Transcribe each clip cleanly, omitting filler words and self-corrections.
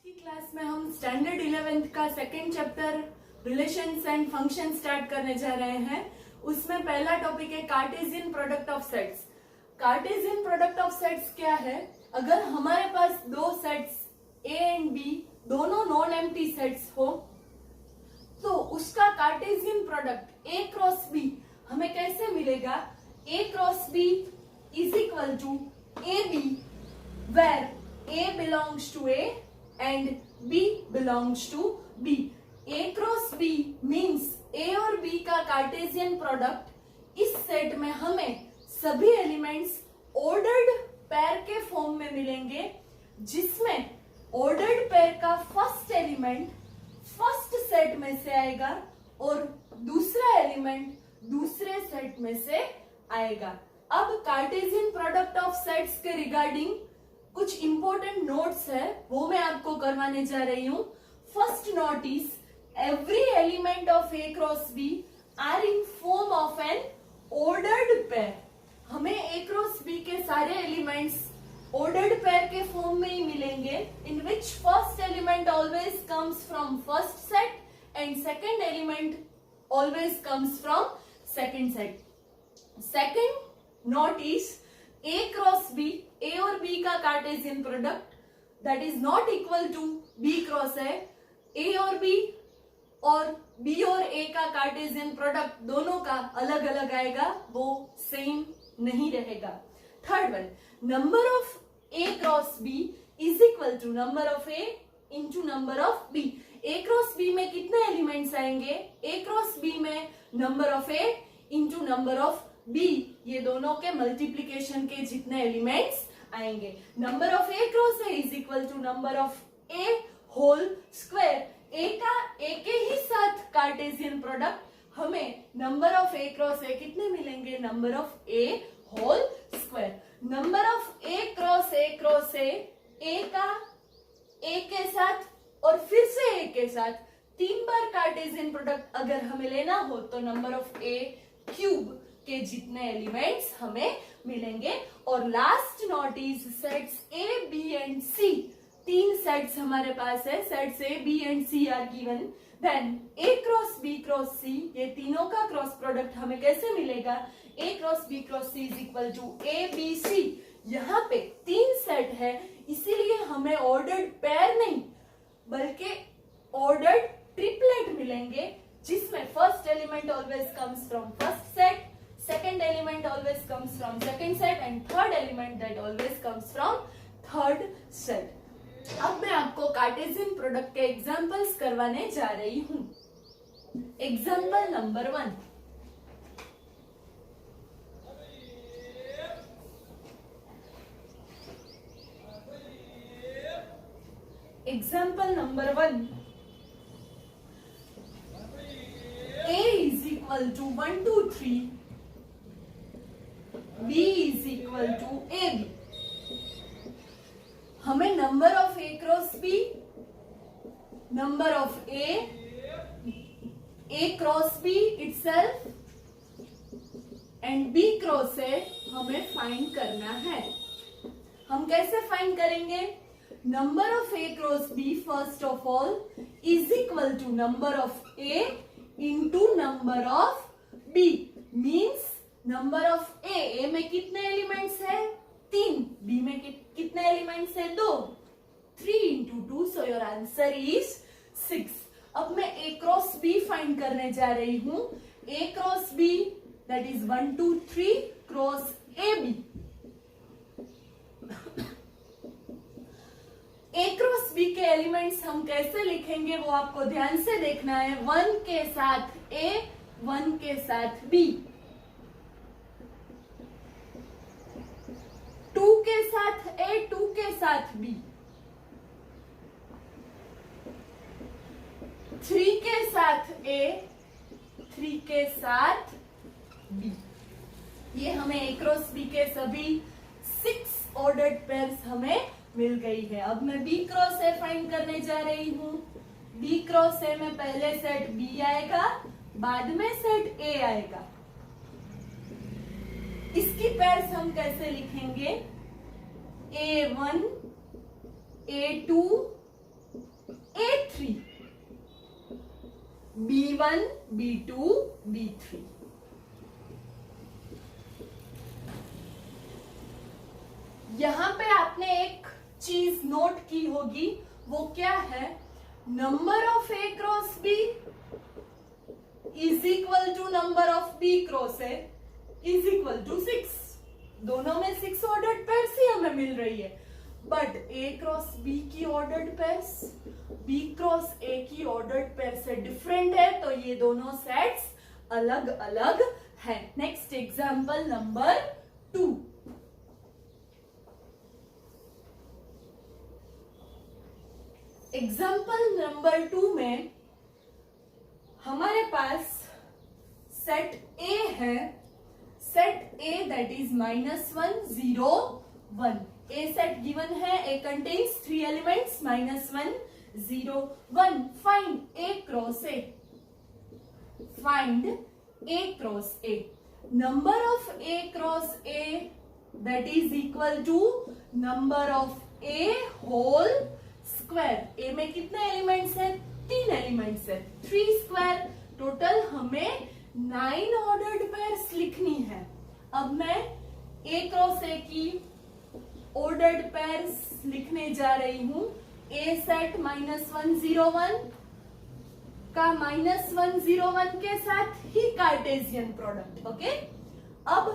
की क्लास में हम स्टैंडर्ड 11th का second chapter relations and function start करने जा रहे हैं। उसमें पहला टॉपिक है Cartesian product of sets. Cartesian product of sets क्या है? अगर हमारे पास दो सेट्स ए एंड बी दोनों नॉन एम्प्टी सेट्स हो तो उसका Cartesian product A cross B हमें कैसे मिलेगा? A cross B is equal to A B where A belongs to A and B belongs to B. A cross B means A और B का Cartesian product इस set में हमें सभी elements ordered pair के फॉर्म में मिलेंगे, जिसमें ऑर्डर्ड पेयर का फर्स्ट एलिमेंट फर्स्ट सेट में से आएगा और दूसरा एलिमेंट दूसरे सेट में से आएगा। अब कार्टेशियन प्रोडक्ट ऑफ सेट्स के रिगार्डिंग कुछ इंपॉर्टेंट नोट्स है, वो मैं आपको करवाने जा रही हूँ। First note is every element of A cross B are in form of an ordered pair. हमें ए क्रॉस बी के सारे एलिमेंट्स ऑर्डर्ड पेयर के फॉर्म में ही मिलेंगे, in which first element always comes from first set and second element always comes from second set. Second note is A cross B, A और B का Cartesian product that is not equal to B cross है। A और B और B और A का Cartesian product दोनों का अलग अलग आएगा, वो सेम नहीं रहेगा। Third one, number of A cross B is equal to number of A into number of B। A cross B में कितने एलिमेंट्स आएंगे? A क्रॉस B में number of A into number of B, ये दोनों के multiplication के जितने elements आएंगे। Number of A cross A is equal to number of A whole square. A का ए के ही साथ कार्टेशियन प्रोडक्ट हमें number of A cross A कितने मिलेंगे? Number of A whole square. Number of A cross A का A के साथ और फिर से ए के साथ तीन बार कार्टेशियन प्रोडक्ट अगर हमें लेना हो तो नंबर ऑफ ए क्यूब के जितने एलिमेंट्स हमें मिलेंगे। और last note is sets A B and C. तीन सेट्स हमारे पास है, sets A B and C are given. Then A cross B cross C, ये तीनों का क्रॉस प्रोडक्ट हमें कैसे मिलेगा? A cross B is equal to A B C. यहाँ पे तीन सेट है, इसीलिए हमें ऑर्डर्ड पेयर नहीं बल्कि ऑर्डर्ड ट्रिपलेट मिलेंगे, जिसमें first element always comes from first set, second element always comes from second set and third element that always comes from third set। अब मैं आपको कार्टेशियन प्रोडक्ट के एग्जांपल्स करवाने जा रही हूँ। Example number 1, example number 1, A is equal to 1 2 3, B is equal to AB। हमें number of A cross B, number of A cross B itself and B cross A हमें find करना है। हम कैसे फाइंड करेंगे? Number of A cross B first of all is equal to number of A into number of B। Means number of A में कितने elements है? 3। B में कितने एलिमेंट्स है? 2। 3 into 2, so your answer is 6। अब मैं ए cross B find करने जा रही हूँ। A cross B that is 1 2 3 cross A B. A cross B के एलिमेंट्स हम कैसे लिखेंगे वो आपको ध्यान से देखना है। 1 के साथ ए, 1 के साथ बी, 2 के साथ A, 2 के साथ B, 3 के साथ A, 3 के साथ B। ये हमें A क्रॉस B के सभी 6 ऑर्डर्ड पेयर्स हमें मिल गई है। अब मैं B क्रॉस A फाइंड करने जा रही हूँ। B क्रॉस A में पहले सेट B आएगा, बाद में सेट A आएगा। इसकी पेयर्स हम कैसे लिखेंगे? A1, A2, A3, B1, B2, B3। यहां पे आपने एक चीज नोट की होगी, वो क्या है, number of A cross B is equal to number of B cross A is equal to 6। दोनों में 6 ऑर्डर्ड पेयर्स ही हमें मिल रही है, बट A क्रॉस B की ordered pairs B cross A की ऑर्डर्ड पेयर से डिफरेंट है, तो ये दोनों सेट्स अलग अलग है। Next example number 2। Example number 2 में हमारे पास सेट A है, set A that is -1 0 1। A set given है, A contains 3 elements -1 0 1। Find A cross A, find A cross A। Number of A cross A that is equal to number of A whole square. A में कितने elements हैं, 3 elements हैं, 3 square. Total हमें 9 ordered pairs लिखनी है। अब मैं ए cross ए की ऑर्डर्ड पेयर्स लिखने जा रही हूं। ए सेट -1 0 1 का -1 0 1 के साथ ही कार्टेशियन प्रोडक्ट। ओके, अब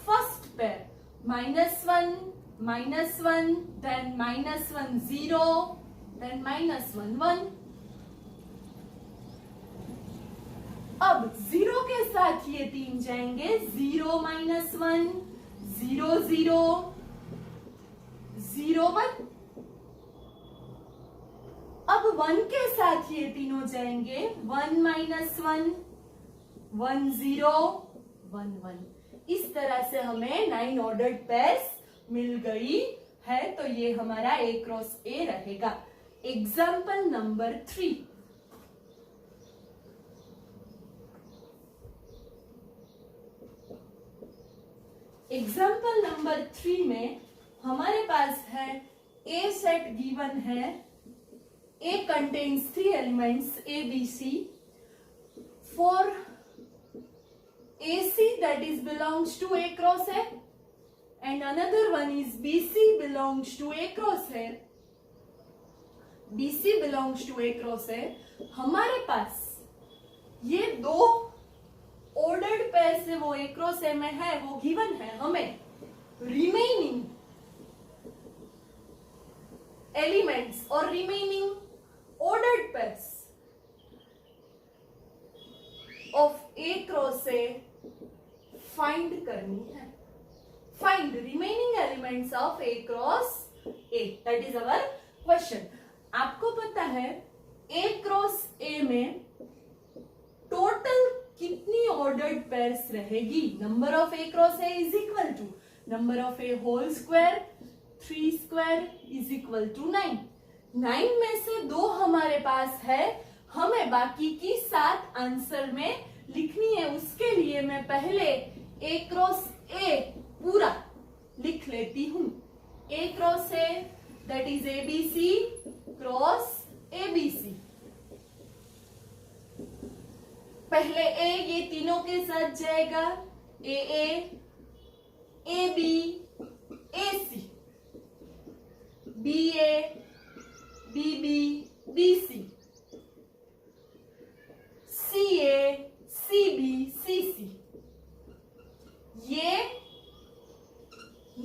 फर्स्ट पेयर -1 -1, then -1 0, then -1 1। अब 0 के साथ ये 3 जाएंगे, 0 -1 0 0 0 1। अब 1 के साथ ये तीनों जाएंगे, 1 -1 1 0 1 1। इस तरह से हमें 9 ऑर्डर्ड पेयर्स मिल गई है, तो ये हमारा A क्रॉस A रहेगा। Example number 3। एग्जाम्पल नंबर 3 में हमारे पास है A सेट गिवन है, A contains 3 elements A B C। For AC that is belongs to A cross A and another one is BC belongs to A cross A। BC belongs to A cross A। हमारे पास ये दो ordered pair से वो A cross A में है, वो given है। हमें रिमेनिंग एलिमेंट्स और remaining ordered pairs of A cross A find करनी है। Find remaining elements of A cross A, that is our question। आपको पता है A cross A में टोटल कितनी ऑर्डर्ड पेयर्स रहेगी। Number of A cross A is equal to number of A whole square 3 square is equal to 9। 9 में से 2 हमारे पास है, हमें बाकी की 7 आंसर में लिखनी है। उसके लिए मैं पहले A क्रॉस A पूरा लिख लेती हूं। A cross A that is ABC cross ABC। पहले A ये तीनों के साथ जाएगा, AA AB AC, BA BB BC, CA CB CC। ये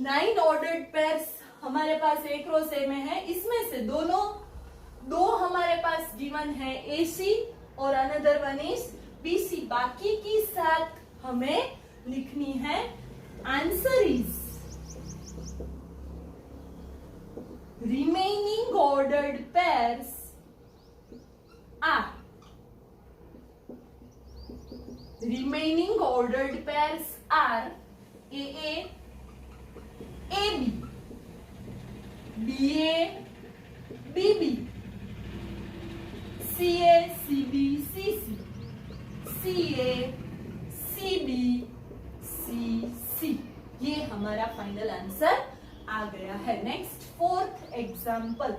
9 ऑर्डर्ड पेयर्स हमारे पास A क्रॉस A में है। इसमें से दो हमारे पास गिवन है AC और अनदर वन इज BC। बाकी की 7 हमें लिखनी है। Answer is remaining ordered pairs are AA AB BA BB CA CB CC CA CB CC। ये हमारा फाइनल आंसर आ गया है। Next 4th example.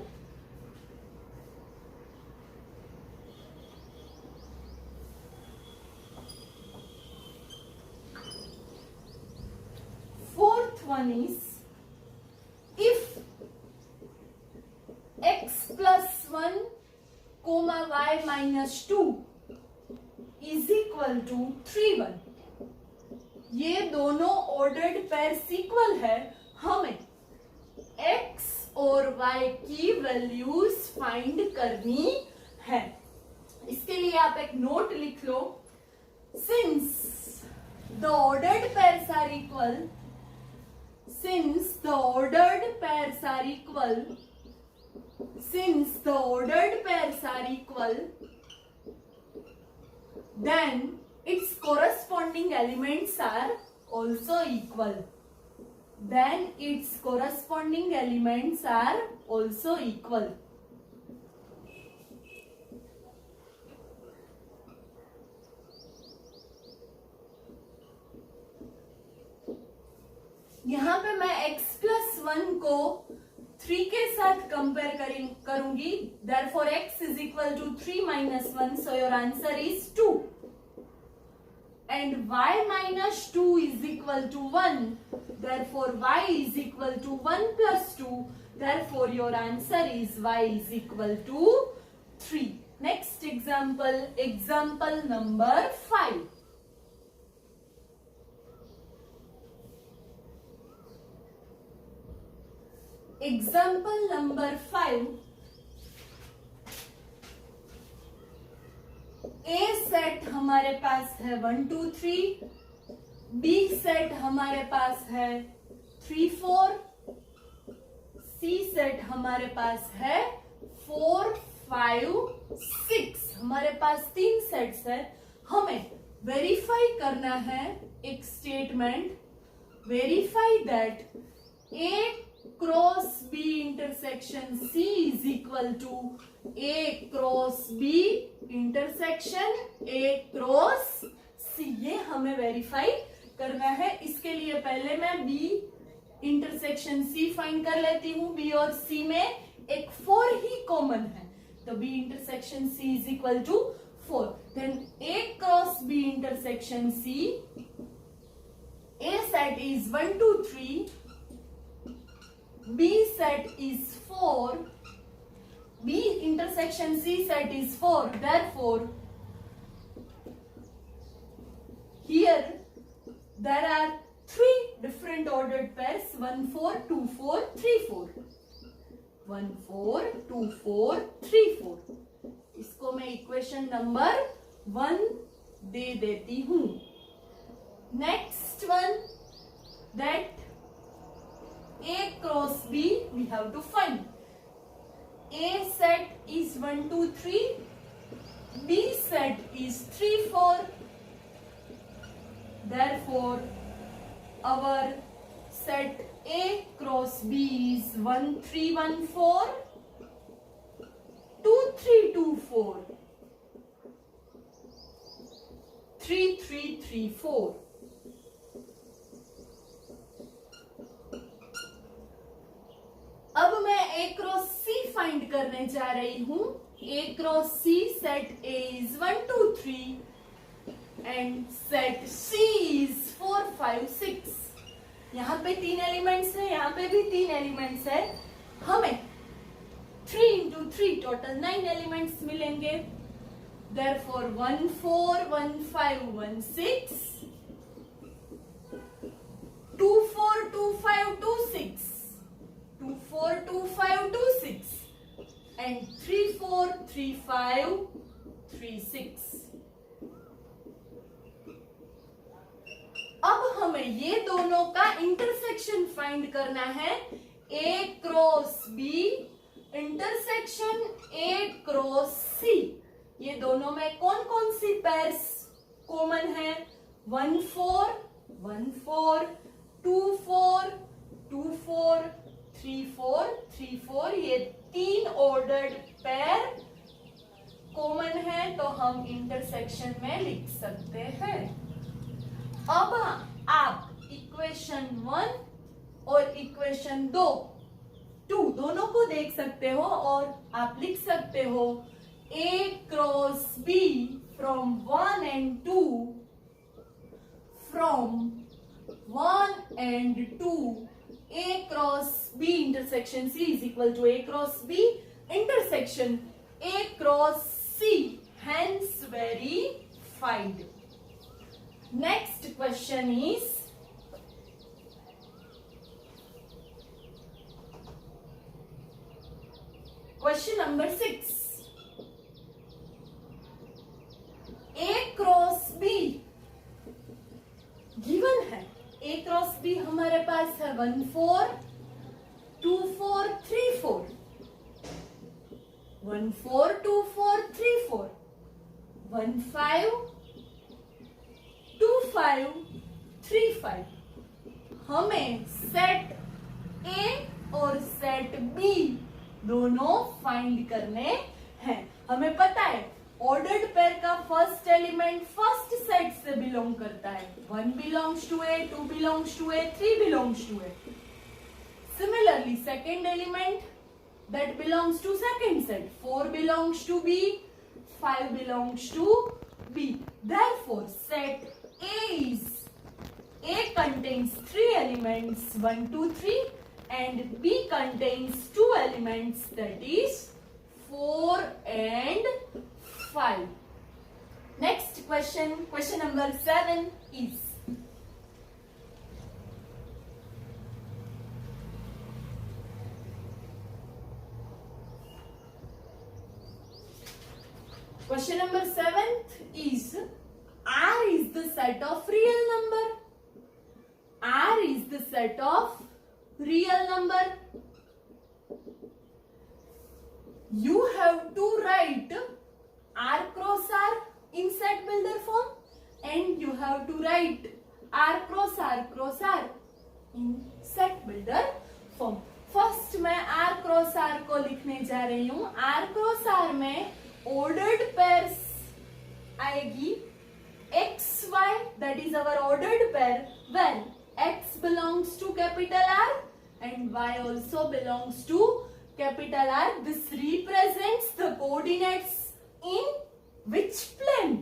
one is if x plus 1 comma y minus 2 is equal to 3 1. ये दोनों ordered pair equal है, हमें x और y की वैल्यूज फाइंड करनी है. इसके लिए आप एक नोट लिख लो. Since the ordered pairs are equal, since the ordered pairs are equal, since the ordered pairs are equal, then its corresponding elements are also equal. Then its corresponding elements are also equal. यहाँ पे मैं x plus 1 को 3 के साथ compare करूंगी. Therefore x is equal to 3 minus 1. So your answer is 2. And y minus 2 is equal to 1. Therefore y is equal to 1 plus 2. Therefore your answer is y is equal to 3. Next example, example number 5. Example number 5. A set हमारे पास है 1 2 3, B set हमारे पास है 3 4, C set हमारे पास है 4 5 6. हमारे पास 3 सेट्स है. हमें वेरीफाई करना है एक statement. Verify that A cross B intersection C is equal to A cross B intersection A cross C. ये हमें वेरीफाई करना है. इसके लिए पहले मैं B इंटरसेक्शन C फाइंड कर लेती हूँ. B और C में एक 4 ही कॉमन है, तो B intersection C is equal to 4. Then A cross B intersection C, A set is 1 2 3, B set is 4, B intersection C set is 4. Therefore, here there are 3 different ordered pairs: 1 4 2 4 3 4. 1 4 2 4 3 4. इसको मैं equation number 1 दे देती हूँ. Next one, that A cross B we have to find. A set is 1 2 3, B set is 3 4. Therefore our set A cross B is 1 3 1 4, 2 3 2 4, 3 3 3 4. अब मैं A cross C find करने जा रही हूँ. A cross C set A is 1 2 3 and set C is 4 5 6. यहाँ पे 3 elements है, यहाँ पे भी 3 एलिमेंट्स है. हमें 3 into 3 टोटल 9 एलिमेंट्स मिलेंगे. Therefore 1 4 1 5 1 6, 2 4 2 5 2 6, 2 4 2 5 2 6 and 3 4 3 5 3 6. अब हमें ये दोनों का इंटरसेक्शन फाइंड करना है. A cross B intersection A cross C. ये दोनों में कौन कौन सी पेयर्स कॉमन है? 1 4 1 4, 2 4 2 4, 3 4 3 4. ये 3 ऑर्डर्ड पेयर कॉमन है, तो हम इंटरसेक्शन में लिख सकते हैं. अब आप इक्वेशन 1 और इक्वेशन 2 दोनों को देख सकते हो और आप लिख सकते हो A cross B from 1 and 2, from 1 and 2 A cross B intersection C is equal to A cross B intersection A cross C, hence verified. Next question is question number 6. A cross B given है, A cross B हमारे पास है 1 4 2 4 3 4 1 4 2 4 3 4 1 5 2 5 3 5 हमें set A और set B दोनों find करने हैं। हमें पता है ऑर्डर्ड पेयर का फर्स्ट एलिमेंट फर्स्ट सेट से बिलोंग करता है। 1 belongs to A, 2 belongs to A, 3 belongs to A. Similarly second element that belongs to second set, 4 belongs to B, 5 belongs to B. Therefore set A contains 3 elements 1 2 3 and B contains 2 elements that is 4 and 5. Next question, question number 7 is question number 7th is R is the set of real number. R is the set of real number. You have to write R cross R in set builder form and you have to write R cross R in set builder form. First मैं R cross R को लिखने जा रही हूं। R cross R में ordered pairs आएगी X Y, that is our ordered pair where X belongs to capital R and Y also belongs to capital R. This represents the coordinates in which plane?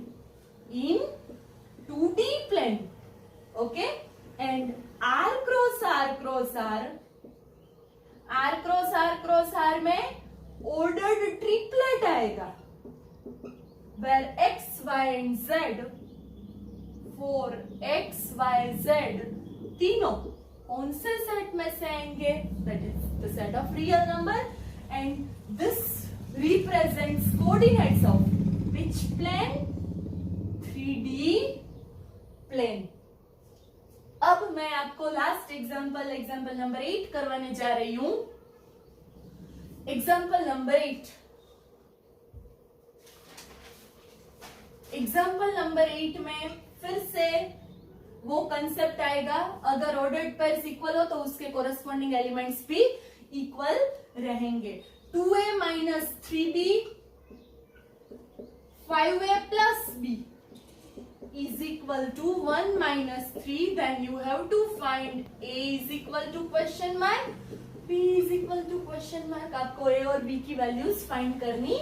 In 2D plane. Okay? And R cross R में ordered triplet आएगा where X, Y and Z, 4X, Y, Z तीनों कौन से set में से आएंगे? That is the set of real number and this represents coordinates of which plane? 3D plane. अब मैं आपको लास्ट एग्जांपल नंबर 8 करवाने जा रही हूं। एग्जांपल नंबर 8 में फिर से वो कंसेप्ट आएगा, अगर ऑर्डर्ड पेयर्स इक्वल हो तो उसके कोरस्पॉन्डिंग एलिमेंट्स भी इक्वल रहेंगे। 2a minus 3b 5a plus b is equal to 1 minus 3, then you have to find a is equal to question mark, b is equal to question mark। आपको a और b की values find करनी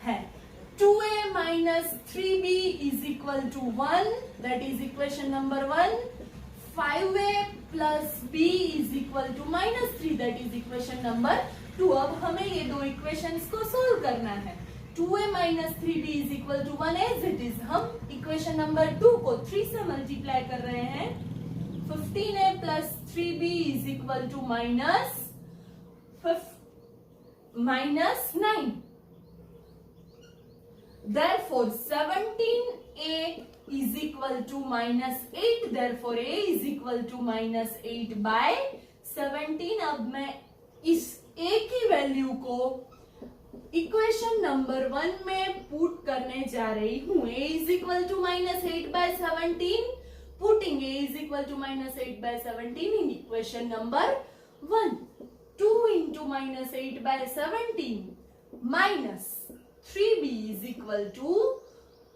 है। 2a minus 3b is equal to 1, that is equation number 1। 5a plus b is equal to minus 3, that is equation number 2। अब हमें ये दो equations को सोल्व करना है। 2a minus 3b is equal to 1 as it is। हम equation number 2 को 3 से मल्टीप्लाई कर रहे हैं। 15a plus 3b is equal to minus 9। Therefore 17a is equal to minus 8, therefore a is equal to minus 8 by 17। अब मैं इस a की वैल्यू को इक्वेशन नंबर 1 में पुट करने जा रही हूं। a is equal to minus 8 by 17, putting a is equal to minus 8 by 17 in equation number 1। 2 into minus 8 by 17 minus 3b is equal to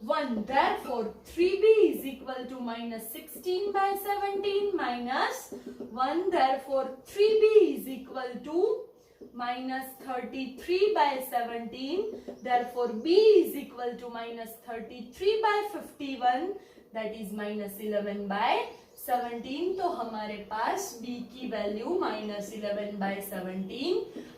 1, therefore 3b is equal to minus 16 by 17 minus 1, therefore 3b is equal to minus 33 by 17, therefore b is equal to minus 33 by 51, that is minus 11 by 17, तो हमारे पास b की value -11/17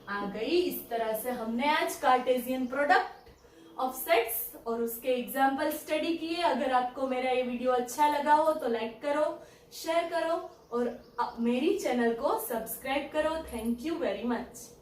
आ गई। इस तरह से हमने आज Cartesian product of sets और उसके एग्जाम्पल स्टडी किए। अगर आपको मेरा ये वीडियो अच्छा लगा हो तो लाइक करो, शेयर करो और मेरी चैनल को सब्सक्राइब करो। Thank you very much.